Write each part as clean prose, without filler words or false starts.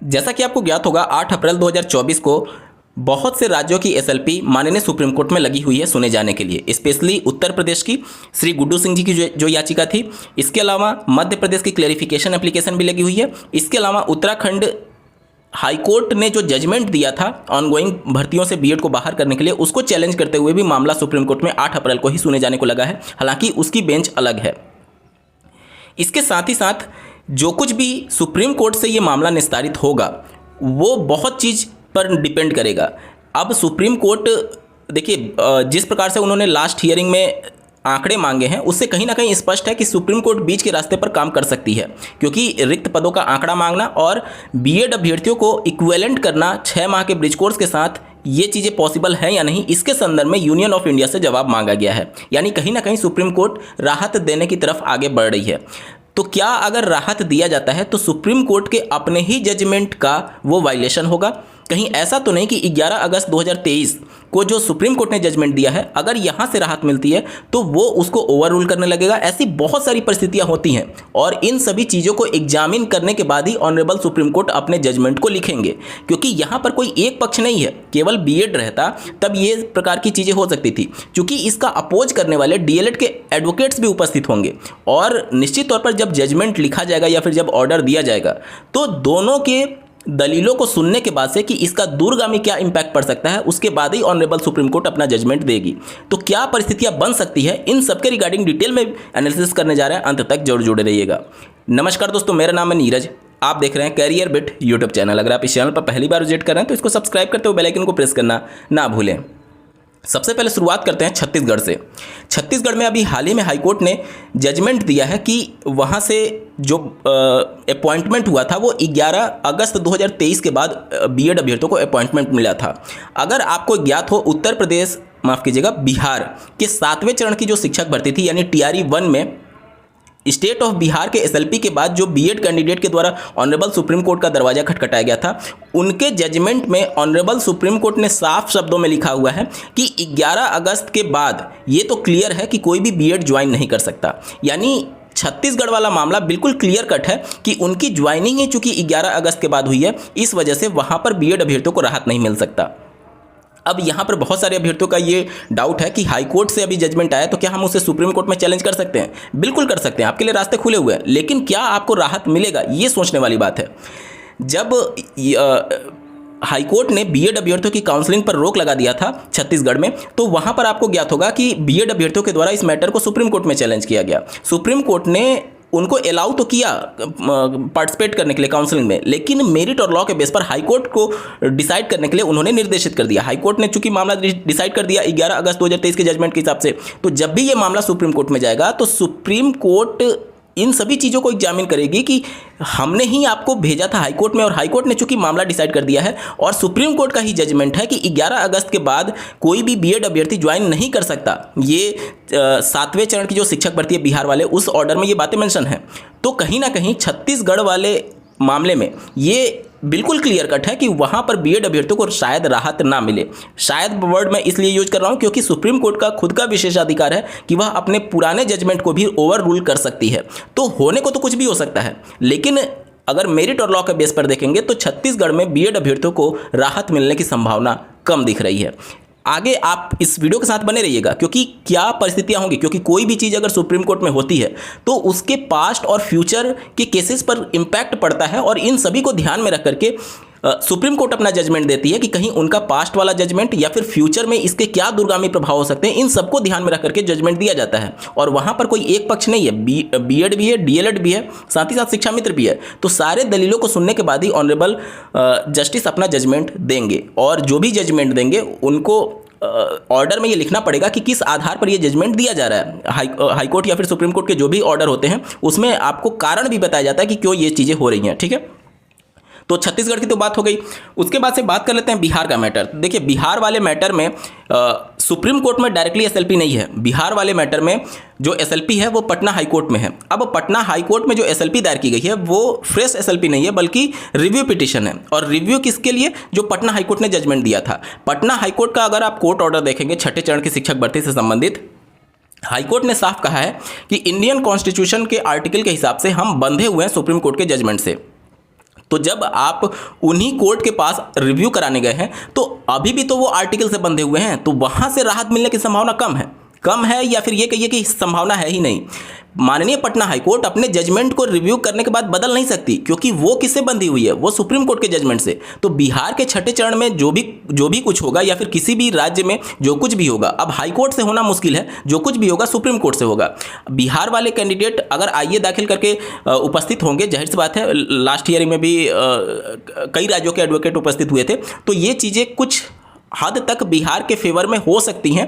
जैसा कि आपको ज्ञात होगा 8 अप्रैल 2024 को बहुत से राज्यों की एसएलपी माननीय सुप्रीम कोर्ट में लगी हुई है सुने जाने के लिए। स्पेशली उत्तर प्रदेश की श्री गुड्डू सिंह जी की जो याचिका थी, इसके अलावा मध्य प्रदेश की क्लेरिफिकेशन एप्लीकेशन भी लगी हुई है। इसके अलावा उत्तराखंड हाईकोर्ट ने जो जजमेंट दिया था ऑनगोइंग भर्तियों से बीएड को बाहर करने के लिए, उसको चैलेंज करते हुए भी मामला सुप्रीम कोर्ट में 8 अप्रैल को ही सुने जाने को लगा है। हालांकि उसकी बेंच अलग है। इसके साथ ही साथ जो कुछ भी सुप्रीम कोर्ट से ये मामला निस्तारित होगा वो बहुत चीज़ पर डिपेंड करेगा। अब सुप्रीम कोर्ट देखिए, जिस प्रकार से उन्होंने लास्ट हियरिंग में आंकड़े मांगे हैं उससे कहीं ना कहीं स्पष्ट है कि सुप्रीम कोर्ट बीच के रास्ते पर काम कर सकती है, क्योंकि रिक्त पदों का आंकड़ा मांगना और बीएड अभ्यर्थियों को इक्विवेलेंट करना 6 माह के ब्रिज कोर्स के साथ, ये चीज़ें पॉसिबल हैं या नहीं, इसके संदर्भ में यूनियन ऑफ इंडिया से जवाब मांगा गया है। यानी कहीं ना कहीं सुप्रीम कोर्ट राहत देने की तरफ आगे बढ़ रही है। तो क्या अगर राहत दिया जाता है तो सुप्रीम कोर्ट के अपने ही जजमेंट का वो वायलेशन होगा? कहीं ऐसा तो नहीं कि 11 अगस्त 2023 को जो सुप्रीम कोर्ट ने जजमेंट दिया है, अगर यहाँ से राहत मिलती है तो वो उसको ओवर रूल करने लगेगा? ऐसी बहुत सारी परिस्थितियाँ होती हैं और इन सभी चीज़ों को एग्जामिन करने के बाद ही ऑनरेबल सुप्रीम कोर्ट अपने जजमेंट को लिखेंगे, क्योंकि यहाँ पर कोई एक पक्ष नहीं है। केवल बीएड रहता तब ये प्रकार की चीज़ें हो सकती थी, क्योंकि इसका अपोज करने वाले डीएलएड के एडवोकेट्स भी उपस्थित होंगे और निश्चित तौर पर जब जजमेंट लिखा जाएगा या फिर जब ऑर्डर दिया जाएगा तो दोनों के दलीलों को सुनने के बाद से कि इसका दूरगामी क्या इंपैक्ट पड़ सकता है, उसके बाद ही ऑनरेबल सुप्रीम कोर्ट अपना जजमेंट देगी। तो क्या परिस्थितियां बन सकती है, इन सब के रिगार्डिंग डिटेल में एनालिसिस करने जा रहे हैं। अंत तक जरूर जुड़े रहिएगा। नमस्कार दोस्तों, मेरा नाम है नीरज, आप देख रहे हैं कैरियर बिट यूट्यूब चैनल। अगर आप इस चैनल पर पहली बार विजिट कर रहे हैं तो इसको सब्सक्राइब करते हुए बेल आइकन को प्रेस करना ना भूलें। सबसे पहले शुरुआत करते हैं छत्तीसगढ़ से। छत्तीसगढ़ में अभी हाल ही में हाईकोर्ट ने जजमेंट दिया है कि वहाँ से जो अपॉइंटमेंट हुआ था वो 11 अगस्त 2023 के बाद बीएड अभ्यर्थियों को अपॉइंटमेंट मिला था। अगर आपको ज्ञात हो, उत्तर प्रदेश, माफ़ कीजिएगा, बिहार के 7वें चरण की जो शिक्षक भर्ती थी यानी टीआरई 1 में स्टेट ऑफ बिहार के एसएलपी के बाद जो बीएड कैंडिडेट के द्वारा ऑनरेबल सुप्रीम कोर्ट का दरवाजा खटखटाया गया था, उनके जजमेंट में ऑनरेबल सुप्रीम कोर्ट ने साफ शब्दों में लिखा हुआ है कि 11 अगस्त के बाद ये तो क्लियर है कि कोई भी बीएड ज्वाइन नहीं कर सकता। यानी छत्तीसगढ़ वाला मामला बिल्कुल क्लियर कट है कि उनकी ज्वाइनिंग ही चूंकि 11 अगस्त के बाद हुई है, इस वजह से वहाँ पर बीएड अभ्यर्थियों को राहत नहीं मिल सकता। अब यहाँ पर बहुत सारे अभ्यर्थियों का ये डाउट है कि हाई कोर्ट से अभी जजमेंट आया तो क्या हम उसे सुप्रीम कोर्ट में चैलेंज कर सकते हैं? बिल्कुल कर सकते हैं, आपके लिए रास्ते खुले हुए हैं, लेकिन क्या आपको राहत मिलेगा, ये सोचने वाली बात है। जब हाई कोर्ट ने बीएड अभ्यर्थियों की काउंसलिंग पर रोक लगा दिया था छत्तीसगढ़ में, तो वहाँ पर आपको ज्ञात होगा कि बीएड अभ्यर्थियों के द्वारा इस मैटर को सुप्रीम कोर्ट में चैलेंज किया गया। सुप्रीम कोर्ट ने उनको अलाउ तो किया पार्टिसिपेट करने के लिए काउंसलिंग में, लेकिन मेरिट और लॉ के बेस पर हाईकोर्ट को डिसाइड करने के लिए उन्होंने निर्देशित कर दिया। हाईकोर्ट ने चूंकि मामला डिसाइड कर दिया 11 अगस्त 2023 के जजमेंट के हिसाब से, तो जब भी ये मामला सुप्रीम कोर्ट में जाएगा तो सुप्रीम कोर्ट इन सभी चीज़ों को एग्जामिन करेगी कि हमने ही आपको भेजा था हाईकोर्ट में और हाईकोर्ट ने चूंकि मामला डिसाइड कर दिया है और सुप्रीम कोर्ट का ही जजमेंट है कि 11 अगस्त के बाद कोई भी बीएड अभ्यर्थी ज्वाइन नहीं कर सकता। ये 7वें चरण की जो शिक्षक भर्ती है बिहार वाले, उस ऑर्डर में ये बातें मेंशन हैं। तो कहीं ना कहीं छत्तीसगढ़ वाले मामले में ये बिल्कुल क्लियर कट है कि वहाँ पर बीएड अभ्यर्थियों को शायद राहत ना मिले। शायद वर्ड मैं इसलिए यूज कर रहा हूँ क्योंकि सुप्रीम कोर्ट का खुद का विशेषाधिकार है कि वह अपने पुराने जजमेंट को भी ओवर रूल कर सकती है। तो होने को तो कुछ भी हो सकता है, लेकिन अगर मेरिट और लॉ के बेस पर देखेंगे तो छत्तीसगढ़ में बीएड अभ्यर्थियों को राहत मिलने की संभावना कम दिख रही है। आगे आप इस वीडियो के साथ बने रहिएगा, क्योंकि क्या परिस्थितियां होंगी, क्योंकि कोई भी चीज़ अगर सुप्रीम कोर्ट में होती है तो उसके पास्ट और फ्यूचर के केसेस पर इम्पैक्ट पड़ता है और इन सभी को ध्यान में रख करके सुप्रीम कोर्ट अपना जजमेंट देती है कि कहीं उनका पास्ट वाला जजमेंट या फिर फ्यूचर में इसके क्या दूरगामी प्रभाव हो सकते हैं, इन सबको ध्यान में रख करके जजमेंट दिया जाता है। और वहाँ पर कोई एक पक्ष नहीं है, बीएड भी है, डीएलएड भी है, साथ ही साथ शिक्षा मित्र भी है। तो सारे दलीलों को सुनने के बाद ही ऑनरेबल जस्टिस अपना जजमेंट देंगे और जो भी जजमेंट देंगे उनको ऑर्डर में ये लिखना पड़ेगा कि किस आधार पर ये जजमेंट दिया जा रहा है। हाई कोर्ट या फिर सुप्रीम कोर्ट के जो भी ऑर्डर होते हैं उसमें आपको कारण भी बताया जाता है कि क्यों ये चीज़ें हो रही हैं। ठीक है, तो छत्तीसगढ़ की तो बात हो गई। उसके बाद से बात कर लेते हैं बिहार का मैटर। देखिए, बिहार वाले मैटर में सुप्रीम कोर्ट में डायरेक्टली एसएलपी नहीं है। बिहार वाले मैटर में जो एसएलपी है वो पटना हाई कोर्ट में है। अब पटना हाई कोर्ट में जो एसएलपी दायर की गई है वो फ्रेश एसएलपी नहीं है, बल्कि रिव्यू पिटीशन है। और रिव्यू किसके लिए? जो पटना हाई कोर्ट ने जजमेंट दिया था। पटना हाई कोर्ट का अगर आप कोर्ट ऑर्डर देखेंगे 6ठे चरण की शिक्षक भर्ती से संबंधित, हाईकोर्ट ने साफ कहा है कि इंडियन कॉन्स्टिट्यूशन के आर्टिकल के हिसाब से हम बंधे हुए हैं सुप्रीम कोर्ट के जजमेंट से। तो जब आप उन्हीं कोर्ट के पास रिव्यू कराने गए हैं तो अभी भी तो वो आर्टिकल से बंधे हुए हैं, तो वहाँ से राहत मिलने की संभावना कम है या फिर ये कहिए कि संभावना है ही नहीं। माननीय पटना हाईकोर्ट अपने जजमेंट को रिव्यू करने के बाद बदल नहीं सकती, क्योंकि वो किससे बंधी हुई है, वो सुप्रीम कोर्ट के जजमेंट से। तो बिहार के छठे चरण में जो भी कुछ होगा या फिर किसी भी राज्य में जो कुछ भी होगा, अब हाईकोर्ट से होना मुश्किल है, जो कुछ भी होगा सुप्रीम कोर्ट से होगा। बिहार वाले कैंडिडेट अगर आईए दाखिल करके उपस्थित होंगे, जाहिर सी बात है, लास्ट हियरिंग में भी कई राज्यों के एडवोकेट उपस्थित हुए थे, तो ये चीज़ें कुछ हद तक बिहार के फेवर में हो सकती हैं।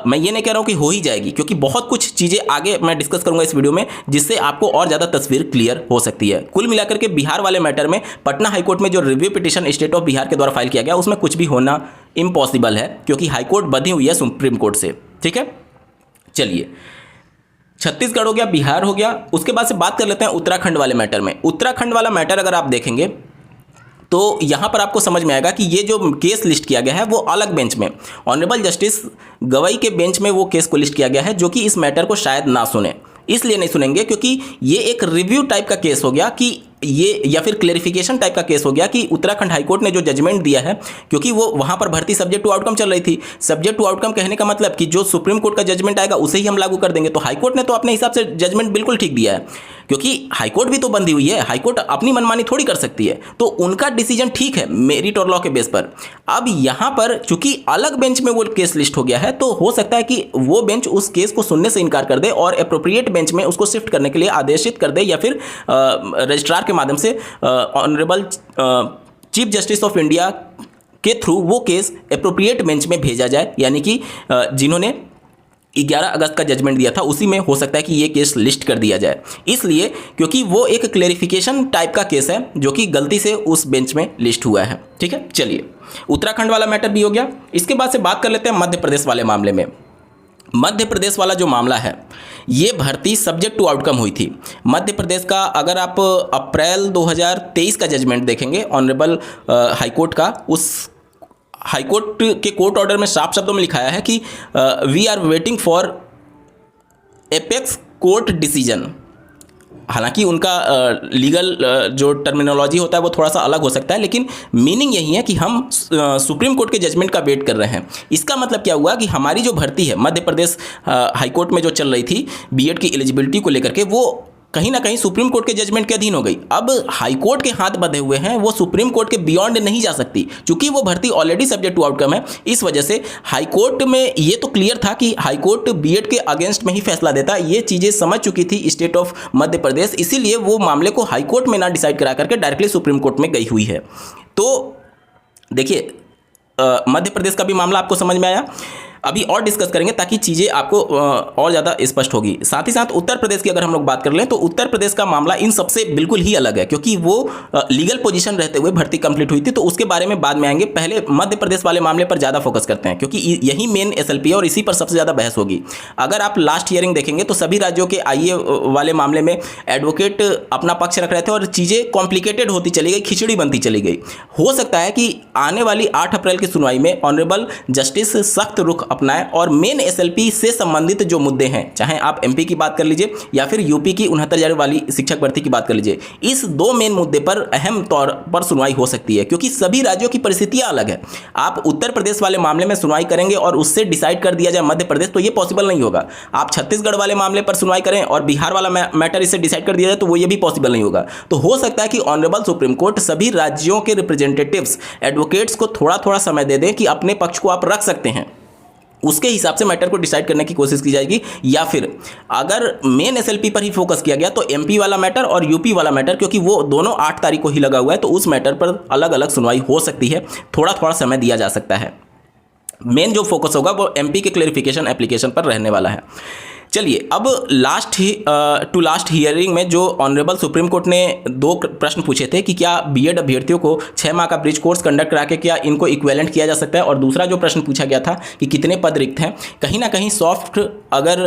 मैं ये नहीं कह रहा हूँ कि हो ही जाएगी, क्योंकि बहुत कुछ चीज़ें आगे मैं डिस्कस करूँगा इस वीडियो में, जिससे आपको और ज़्यादा तस्वीर क्लियर हो सकती है। कुल मिलाकर के बिहार वाले मैटर में पटना हाईकोर्ट में जो review petition state of Bihar के द्वारा फाइल किया गया, उसमें कुछ भी होना इम्पॉसिबल है, क्योंकि हाईकोर्ट बंधी हुई है सुप्रीम कोर्ट से। ठीक है, चलिए, छत्तीसगढ़ हो गया, बिहार हो गया, उसके बाद से बात कर लेते हैं उत्तराखंड वाले मैटर में। उत्तराखंड वाला मैटर अगर आप देखेंगे तो यहाँ पर आपको समझ में आएगा कि ये जो केस लिस्ट किया गया है वो अलग बेंच में, ऑनरेबल जस्टिस गवई के बेंच में वो केस को लिस्ट किया गया है, जो कि इस मैटर को शायद ना सुने। इसलिए नहीं सुनेंगे क्योंकि ये एक रिव्यू टाइप का केस हो गया कि ये, या फिर क्लेरिफिकेशन टाइप का केस हो गया कि उत्तराखंड हाईकोर्ट ने जो जजमेंट दिया है, क्योंकि वो वहाँ पर भर्ती सब्जेक्ट टू आउटकम चल रही थी। सब्जेक्ट टू आउटकम कहने का मतलब कि जो सुप्रीम कोर्ट का जजमेंट आएगा उसे ही हम लागू कर देंगे। तो हाईकोर्ट ने तो अपने हिसाब से जजमेंट बिल्कुल ठीक दिया है, क्योंकि हाईकोर्ट भी तो बंधी हुई है, हाईकोर्ट अपनी मनमानी थोड़ी कर सकती है, तो उनका डिसीजन ठीक है मेरिट और लॉ के बेस पर। अब यहाँ पर चूंकि अलग बेंच में वो केस लिस्ट हो गया है, तो हो सकता है कि वो बेंच उस केस को सुनने से इनकार कर दे और एप्रोप्रिएट बेंच में उसको शिफ्ट करने के लिए आदेशित कर दे, या फिर रजिस्ट्रार के माध्यम से honourable chief justice of India के थ्रू वो केस एप्रोप्रिएट बेंच में भेजा जाए, यानी कि जिन्होंने 11 अगस्त का जजमेंट दिया था उसी में हो सकता है कि ये केस लिस्ट कर दिया जाए। इसलिए क्योंकि वो एक क्लेरिफिकेशन टाइप का केस है जो कि गलती से उस बेंच में लिस्ट हुआ है। ठीक है, चलिए, उत्तराखंड वाला मैटर भी हो गया। इसके बाद से बात कर लेते हैं मध्य प्रदेश वाले मामले में। मध्य प्रदेश वाला जो मामला है, ये भर्ती सब्जेक्ट टू आउटकम हुई थी। मध्य प्रदेश का अगर आप अप्रैल 2023 का जजमेंट देखेंगे ऑनरेबल हाईकोर्ट का, उस हाईकोर्ट के कोर्ट ऑर्डर में साफ शब्दों में लिखाया है कि we are waiting for apex court decision. हालांकि उनका लीगल जो टर्मिनोलॉजी होता है वो थोड़ा सा अलग हो सकता है, लेकिन मीनिंग यही है कि हम सुप्रीम कोर्ट के जजमेंट का वेट कर रहे हैं। इसका मतलब क्या हुआ कि हमारी जो भर्ती है मध्य प्रदेश हाईकोर्ट में जो चल रही थी बीएड की एलिजिबिलिटी को लेकर के, वो कहीं ना कहीं सुप्रीम कोर्ट के जजमेंट के अधीन हो गई। अब हाईकोर्ट के हाथ बंधे हुए हैं, वो सुप्रीम कोर्ट के बियॉन्ड नहीं जा सकती, क्योंकि वो भर्ती ऑलरेडी सब्जेक्ट टू आउटकम है। इस वजह से हाईकोर्ट में ये तो क्लियर था कि हाईकोर्ट बीएड के अगेंस्ट में ही फैसला देता, ये चीज़ें समझ चुकी थी स्टेट ऑफ मध्य प्रदेश, इसीलिए वो मामले को हाईकोर्ट में ना डिसाइड करा करके डायरेक्टली सुप्रीम कोर्ट में गई हुई है। तो देखिए, मध्य प्रदेश का भी मामला आपको समझ में आया। अभी और डिस्कस करेंगे ताकि चीज़ें आपको और ज़्यादा स्पष्ट होगी। साथ ही साथ उत्तर प्रदेश की अगर हम लोग बात कर लें तो उत्तर प्रदेश का मामला इन सबसे बिल्कुल ही अलग है, क्योंकि वो लीगल पोजीशन रहते हुए भर्ती कंप्लीट हुई थी, तो उसके बारे में बाद में आएंगे। पहले मध्य प्रदेश वाले मामले पर ज़्यादा फोकस करते हैं, क्योंकि यही मेन एसएलपी है और इसी पर सबसे ज़्यादा बहस होगी। अगर आप लास्ट हियरिंग देखेंगे तो सभी राज्यों के आईए वाले मामले में एडवोकेट अपना पक्ष रख रहे थे और चीज़ें कॉम्प्लिकेटेड होती चली गई, खिचड़ी बनती चली गई। हो सकता है कि आने वाली 8 अप्रैल की सुनवाई में ऑनरेबल जस्टिस सख्त रुख अपनाए और मेन एसएलपी से संबंधित जो मुद्दे हैं, चाहे आप एमपी की बात कर लीजिए या फिर यूपी की 69,000 वाली शिक्षक भर्ती की बात कर लीजिए, इस दो मेन मुद्दे पर अहम तौर पर सुनवाई हो सकती है, क्योंकि सभी राज्यों की परिस्थितियां अलग है। आप उत्तर प्रदेश वाले मामले में सुनवाई करेंगे और उससे डिसाइड कर दिया जाए मध्य प्रदेश, तो ये पॉसिबल नहीं होगा। आप छत्तीसगढ़ वाले मामले पर सुनवाई करें और बिहार वाला मैटर इससे डिसाइड कर दिया जाए, तो वो ये भी पॉसिबल नहीं होगा। तो हो सकता है कि ऑनरेबल सुप्रीम कोर्ट सभी राज्यों के रिप्रेजेंटेटिव्स एडवोकेट्स को थोड़ा थोड़ा समय दे दें कि अपने पक्ष को आप रख सकते हैं, उसके हिसाब से मैटर को डिसाइड करने की कोशिश की जाएगी। या फिर अगर मेन एसएलपी पर ही फोकस किया गया तो एमपी वाला मैटर और यूपी वाला मैटर, क्योंकि वो दोनों 8 तारीख को ही लगा हुआ है, तो उस मैटर पर अलग अलग सुनवाई हो सकती है, थोड़ा थोड़ा समय दिया जा सकता है। मेन जो फोकस होगा वो एमपी के क्लैरिफिकेशन एप्लीकेशन पर रहने वाला है। चलिए, अब लास्ट हियरिंग में जो ऑनरेबल सुप्रीम कोर्ट ने 2 प्रश्न पूछे थे कि क्या बीएड अभ्यर्थियों को 6 माह का ब्रिज कोर्स कंडक्ट करा के क्या इनको इक्विवेलेंट किया जा सकता है, और दूसरा जो प्रश्न पूछा गया था कि कितने पद रिक्त हैं। कहीं ना कहीं सॉफ्ट अगर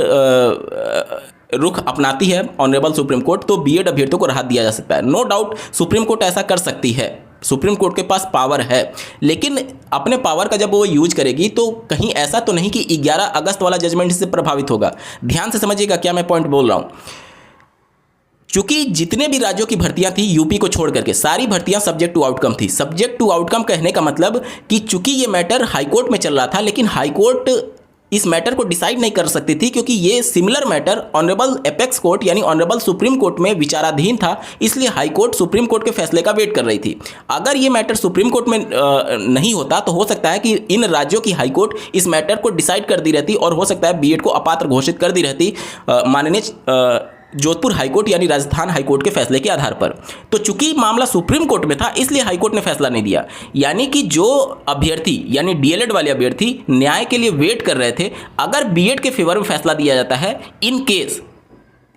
रुख अपनाती है ऑनरेबल सुप्रीम कोर्ट तो बीएड अभ्यर्थियों को राहत दिया जा सकता है। नो डाउट सुप्रीम कोर्ट ऐसा कर सकती है, सुप्रीम कोर्ट के पास पावर है, लेकिन अपने पावर का जब वो यूज करेगी तो कहीं ऐसा तो नहीं कि 11 अगस्त वाला जजमेंट इससे प्रभावित होगा। ध्यान से समझिएगा क्या मैं पॉइंट बोल रहा हूँ। चूंकि जितने भी राज्यों की भर्तियां थी यूपी को छोड़ करके सारी भर्तियां सब्जेक्ट टू आउटकम थी। सब्जेक्ट टू आउटकम कहने का मतलब कि चूंकि ये मैटर हाईकोर्ट में चल रहा था, लेकिन हाईकोर्ट इस मैटर को डिसाइड नहीं कर सकती थी क्योंकि ये similar matter honourable apex court यानी ऑनरेबल सुप्रीम कोर्ट में विचाराधीन था, इसलिए हाई कोर्ट सुप्रीम कोर्ट के फैसले का वेट कर रही थी। अगर ये मैटर सुप्रीम कोर्ट में नहीं होता तो हो सकता है कि इन राज्यों की हाई कोर्ट इस मैटर को डिसाइड कर दी रहती और हो सकता है बीएड को अपात्र घोषित कर दी रहती माननीय जोधपुर हाईकोर्ट यानी राजस्थान हाईकोर्ट के फैसले के आधार पर। तो चूंकि मामला सुप्रीम कोर्ट में था इसलिए हाईकोर्ट ने फैसला नहीं दिया, यानी कि जो अभ्यर्थी यानी डीएलएड वाले अभ्यर्थी न्याय के लिए वेट कर रहे थे, अगर बीएड के फेवर में फैसला दिया जाता है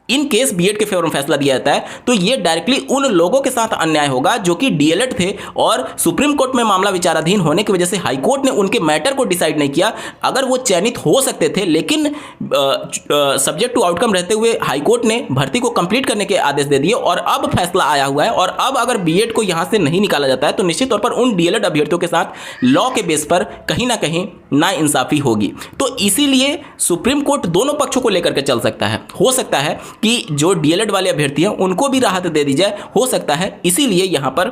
इन केस बीएड के फेवर में फैसला दिया जाता है तो ये डायरेक्टली उन लोगों के साथ अन्याय होगा जो कि डीएलएड थे और सुप्रीम कोर्ट में मामला विचाराधीन होने की वजह से हाई कोर्ट ने उनके मैटर को डिसाइड नहीं किया। अगर वो चयनित हो सकते थे लेकिन सब्जेक्ट टू आउटकम रहते हुए हाई कोर्ट ने भर्ती को कंप्लीट करने के आदेश दे दिए और अब फैसला आया हुआ है। और अब अगर बीएड को यहां से नहीं निकाला जाता है तो निश्चित तौर पर उन डीएलएड अभ्यर्थियों के साथ लॉ के बेस पर कहीं ना कहीं नाइंसाफी होगी। तो इसीलिए सुप्रीम कोर्ट दोनों पक्षों को लेकर के चल सकता है। हो सकता है कि जो डीएलएड वाले अभ्यर्थी हैं उनको भी राहत दे दी जाए, हो सकता है इसीलिए यहां पर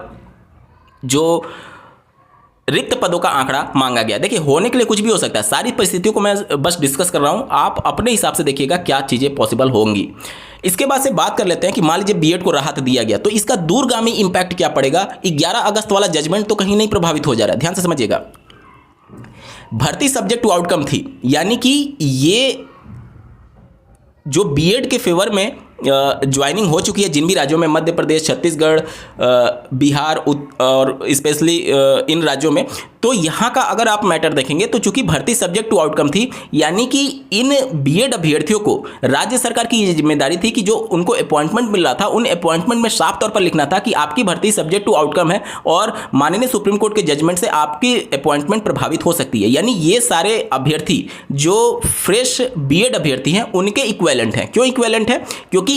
जो रिक्त पदों का आंकड़ा मांगा गया। देखिए होने के लिए कुछ भी हो सकता है, सारी परिस्थितियों को मैं बस डिस्कस कर रहा हूं, आप अपने हिसाब से देखिएगा क्या चीजें पॉसिबल होंगी। इसके बाद से बात कर लेते हैं कि मान लीजिए बीएड को राहत दिया गया तो इसका दूरगामी इंपैक्ट क्या पड़ेगा। 11 अगस्त वाला जजमेंट तो कहीं नहीं प्रभावित हो जा रहा है, ध्यान से समझिएगा। भर्ती सब्जेक्ट टू आउटकम थी, यानी कि ये जो बीएड के फेवर में ज्वाइनिंग हो चुकी है जिन भी राज्यों में, मध्य प्रदेश, छत्तीसगढ़, बिहार और स्पेशली इन राज्यों में, तो यहाँ का अगर आप मैटर देखेंगे तो चूंकि भर्ती सब्जेक्ट टू आउटकम थी, यानी कि इन बीएड अभ्यर्थियों को राज्य सरकार की ये जिम्मेदारी थी कि जो उनको अपॉइंटमेंट मिल रहा था उन अपॉइंटमेंट में साफ तौर पर लिखना था कि आपकी भर्ती सब्जेक्ट टू आउटकम है और माननीय सुप्रीम कोर्ट के जजमेंट से आपकी अपॉइंटमेंट प्रभावित हो सकती है। यानी ये सारे अभ्यर्थी जो फ्रेश बीएड अभ्यर्थी हैं उनके इक्विवेलेंट हैं। क्यों इक्विवेलेंट है? क्योंकि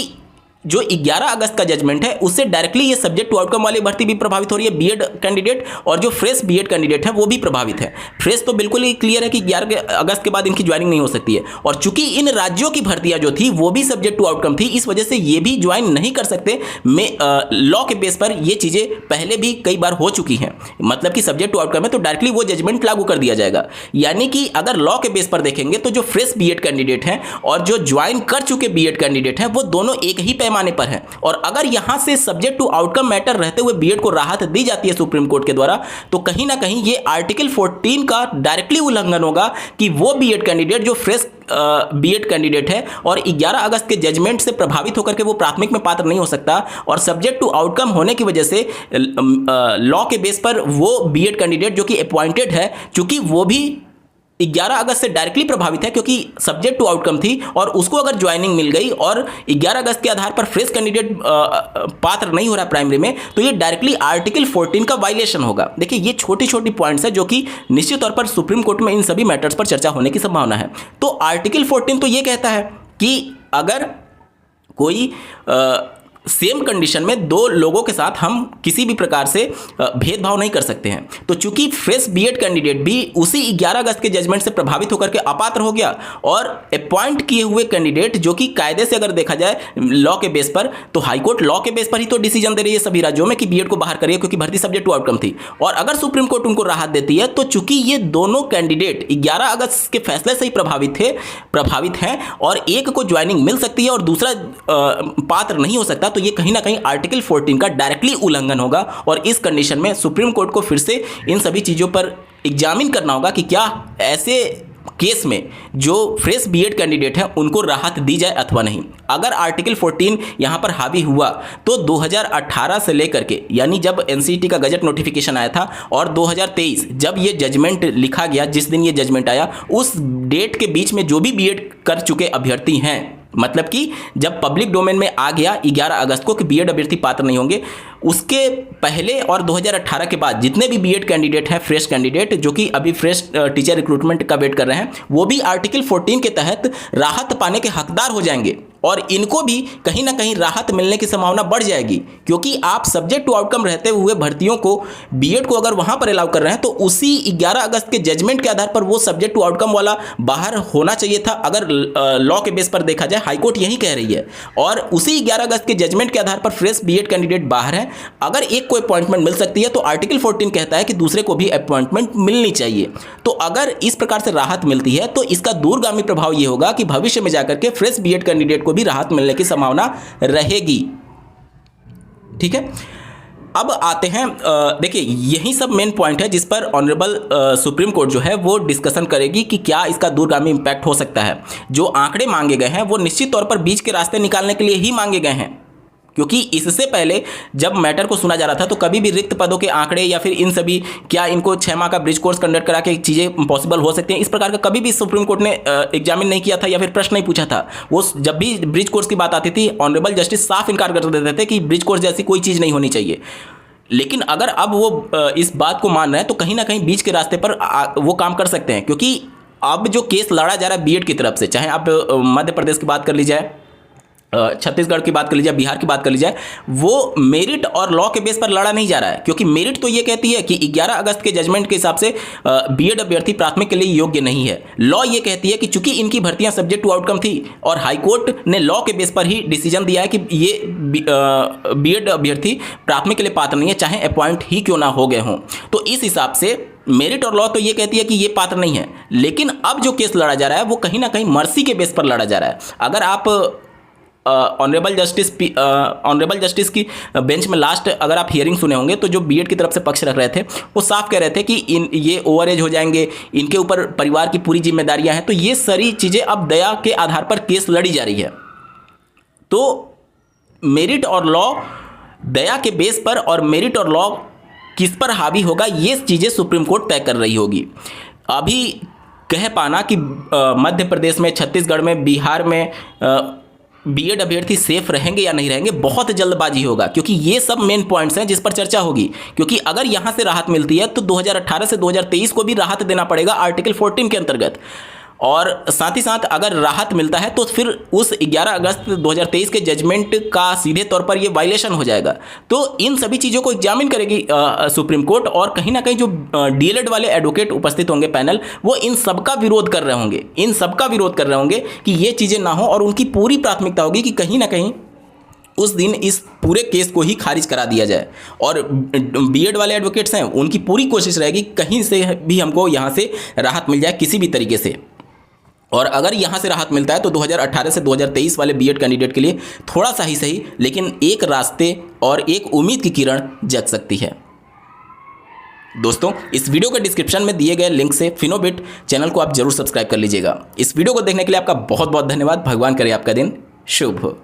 जो 11 अगस्त का जजमेंट है उससे डायरेक्टली ये सब्जेक्ट टू आउटकम वाली भर्ती भी प्रभावित हो रही है, बीएड कैंडिडेट, और जो फ्रेश बीएड कैंडिडेट है वो भी प्रभावित है। फ्रेश तो बिल्कुल ही क्लियर है कि 11 अगस्त के बाद इनकी ज्वाइनिंग नहीं हो सकती है, और चूंकि इन राज्यों की भर्तियां जो थी वो भी सब्जेक्ट टू आउटकम थी, इस वजह से ये भी ज्वाइन नहीं कर सकते। लॉ के बेस पर ये चीजें पहले भी कई बार हो चुकी हैं, मतलब कि सब्जेक्ट टू आउटकम है तो डायरेक्टली वो जजमेंट लागू कर दिया जाएगा। यानी कि अगर लॉ के बेस पर देखेंगे तो जो फ्रेश बीएड कैंडिडेट हैं और जो ज्वाइन कर चुके बीएड कैंडिडेट हैं वो दोनों एक ही पैमाने पर हैं। और अगर यहां से सब्जेक्ट टू आउटकम मैटर रहते हुए बीएड को राहत दी जाती है सुप्रीम कोर्ट के द्वारा तो कहीं ना कहीं ये आर्टिकल 14 का डायरेक्टली उल्लंघन होगा कि वो बीएड कैंडिडेट जो फ्रेश बीएड कैंडिडेट है और 11 अगस्त के जजमेंट से प्रभावित होकर के वो प्राथमिक में पात्र नहीं हो सकता, और सब्जेक्ट टू आउटकम होने की वजह से लॉ के बेस पर वो बीएड कैंडिडेट जो कि अपॉइंटेड है, चूंकि वो भी 11 अगस्त से डायरेक्टली प्रभावित है क्योंकि सब्जेक्ट टू आउटकम थी, और उसको अगर ज्वाइनिंग मिल गई और 11 अगस्त के आधार पर फ्रेश कैंडिडेट पात्र नहीं हो रहा प्राइमरी में, तो ये डायरेक्टली आर्टिकल 14 का वायलेशन होगा। देखिए ये छोटी छोटी पॉइंट्स है जो कि निश्चित तौर पर सुप्रीम कोर्ट में इन सभी मैटर्स पर चर्चा होने की संभावना है। तो आर्टिकल 14 तो ये कहता है कि अगर कोई सेम कंडीशन में दो लोगों के साथ हम किसी भी प्रकार से भेदभाव नहीं कर सकते हैं, तो चूंकि फ्रेश बीएड कैंडिडेट भी उसी 11 अगस्त के जजमेंट से प्रभावित होकर के अपात्र हो गया, और अपॉइंट किए हुए कैंडिडेट जो कि कायदे से अगर देखा जाए लॉ के बेस पर, तो हाईकोर्ट लॉ के बेस पर ही तो डिसीजन दे रही है सभी राज्यों में कि बीएड को बाहर करिए क्योंकि भर्ती सब्जेक्ट टू आउटकम थी, और अगर सुप्रीम कोर्ट उनको राहत देती है तो चूंकि ये दोनों कैंडिडेट 11 अगस्त के फैसले से ही प्रभावित हैं और एक को ज्वाइनिंग मिल सकती है और दूसरा पात्र नहीं हो सकता, तो ये कहीं ना कहीं आर्टिकल 14 का डायरेक्टली उल्लंघन होगा। और इस कंडीशन में सुप्रीम कोर्ट को फिर से इन सभी चीजों पर एग्जामिन करना होगा कि क्या ऐसे केस में जो फ्रेश बीएड कैंडिडेट हैं उनको राहत दी जाए अथवा नहीं। अगर आर्टिकल 14 यहां पर हावी हुआ तो 2018 से लेकर के, यानी जब एनसीईटी का गजट नोटिफिकेशन आया था और 2023 जब ये जजमेंट लिखा गया, जिस दिन ये जजमेंट आया उस डेट के बीच में जो भी बीएड कर चुके अभ्यर्थी हैं, मतलब कि जब पब्लिक डोमेन में आ गया 11 अगस्त को कि बीएड अभ्यर्थी पात्र नहीं होंगे, उसके पहले और 2018 के बाद जितने भी बीएड कैंडिडेट हैं, फ्रेश कैंडिडेट जो कि अभी फ्रेश टीचर रिक्रूटमेंट का वेट कर रहे हैं, वो भी आर्टिकल 14 के तहत राहत पाने के हकदार हो जाएंगे। और इनको भी कहीं ना कहीं राहत मिलने की संभावना बढ़ जाएगी, क्योंकि आप सब्जेक्ट टू आउटकम रहते हुए भर्तियों को, बीएड को अगर वहां पर अलाउ कर रहे हैं तो उसी 11 अगस्त के जजमेंट के आधार पर वो सब्जेक्ट टू आउटकम वाला बाहर होना चाहिए था। अगर लॉ के बेस पर देखा जाए, हाईकोर्ट यही कह रही है, और उसी 11 अगस्त के जजमेंट के आधार पर फ्रेश बीएड कैंडिडेट बाहर है। अगर एक को अपॉइंटमेंट मिल सकती है तो आर्टिकल 14 कहता है कि दूसरे को भी अपॉइंटमेंट मिलनी चाहिए। तो अगर इस प्रकार से राहत मिलती है तो इसका दूरगामी प्रभाव यह होगा कि भविष्य में जाकर के फ्रेश बीएड कैंडिडेट को भी राहत मिलने की संभावना रहेगी। ठीक है, अब आते हैं, देखिए यही सब मेन पॉइंट है जिस पर ऑनरेबल सुप्रीम कोर्ट जो है वो डिस्कशन करेगी कि क्या इसका दूरगामी इंपैक्ट हो सकता है। जो आंकड़े मांगे गए हैं वो निश्चित तौर पर बीच के रास्ते निकालने के लिए ही मांगे गए हैं, क्योंकि इससे पहले जब मैटर को सुना जा रहा था तो कभी भी रिक्त पदों के आंकड़े या फिर इन सभी, क्या इनको 6 माह का ब्रिज कोर्स कंडक्ट करा के चीज़ें पॉसिबल हो सकती हैं, इस प्रकार का कभी भी सुप्रीम कोर्ट ने एग्जामिन नहीं किया था या फिर प्रश्न नहीं पूछा था। वो जब भी ब्रिज कोर्स की बात आती थी, ऑनरेबल जस्टिस साफ इनकार कर देते थे कि ब्रिज कोर्स जैसी कोई चीज़ नहीं होनी चाहिए। लेकिन अगर अब वो इस बात को मान रहे हैं तो कहीं ना कहीं बीच के रास्ते पर वो काम कर सकते हैं, क्योंकि अब जो केस लड़ा जा रहा है बीएड की तरफ से, चाहे आप मध्य प्रदेश की बात कर ली जाए, छत्तीसगढ़ की बात कर ली जाए, बिहार की बात कर ली जाए, वो मेरिट और लॉ के बेस पर लड़ा नहीं जा रहा है। क्योंकि मेरिट तो ये कहती है कि 11 अगस्त के जजमेंट के हिसाब से बीएड अभ्यर्थी प्राथमिक के लिए योग्य नहीं है। लॉ ये कहती है कि चूंकि इनकी भर्तियां सब्जेक्ट टू आउटकम थी और हाईकोर्ट ने लॉ के बेस पर ही डिसीजन दिया है कि ये बीएड अभ्यर्थी प्राथमिक के लिए पात्र नहीं है, चाहे अपॉइंट ही क्यों ना हो गए हों। तो इस हिसाब से मेरिट और लॉ तो ये कहती है कि ये पात्र नहीं है। लेकिन अब जो केस लड़ा जा रहा है वो कहीं ना कहीं मर्सी के बेस पर लड़ा जा रहा है। अगर आप ऑनरेबल जस्टिस की बेंच में लास्ट अगर आप हियरिंग सुने होंगे तो जो बीएड की तरफ से पक्ष रख रहे थे वो साफ कह रहे थे कि ये ओवर एज हो जाएंगे, इनके ऊपर परिवार की पूरी जिम्मेदारियां हैं। तो ये सारी चीज़ें अब दया के आधार पर केस लड़ी जा रही है। तो मेरिट और लॉ, दया के बेस पर और मेरिट और लॉ किस पर हावी होगा, ये चीज़ें सुप्रीम कोर्ट तय कर रही होगी। अभी कह पाना कि मध्य प्रदेश में, छत्तीसगढ़ में, बिहार में बीएड अभ्यर्थी सेफ रहेंगे या नहीं रहेंगे, बहुत जल्दबाजी होगा, क्योंकि ये सब मेन पॉइंट्स हैं जिस पर चर्चा होगी। क्योंकि अगर यहां से राहत मिलती है तो 2018 से 2023 को भी राहत देना पड़ेगा आर्टिकल 14 के अंतर्गत, और साथ ही साथ अगर राहत मिलता है तो फिर उस 11 अगस्त 2023 के जजमेंट का सीधे तौर पर ये वायलेशन हो जाएगा। तो इन सभी चीज़ों को एग्जामिन करेगी सुप्रीम कोर्ट, और कहीं ना कहीं जो डीएलएड वाले एडवोकेट उपस्थित होंगे पैनल, वो इन सबका विरोध कर रहे होंगे, कि ये चीज़ें ना हो, और उनकी पूरी प्राथमिकता होगी कि कहीं ना कहीं उस दिन इस पूरे केस को ही खारिज करा दिया जाए। और बीएड वाले एडवोकेट्स हैं, उनकी पूरी कोशिश रहेगी कहीं से भी हमको यहाँ से राहत मिल जाए किसी भी तरीके से। और अगर यहाँ से राहत मिलता है तो 2018 से 2023 वाले बीएड कैंडिडेट के लिए थोड़ा सा ही सही, लेकिन एक रास्ते और एक उम्मीद की किरण जग सकती है। दोस्तों, इस वीडियो के डिस्क्रिप्शन में दिए गए लिंक से फिनोबिट चैनल को आप जरूर सब्सक्राइब कर लीजिएगा। इस वीडियो को देखने के लिए आपका बहुत बहुत धन्यवाद। भगवान करे आपका दिन शुभ हो।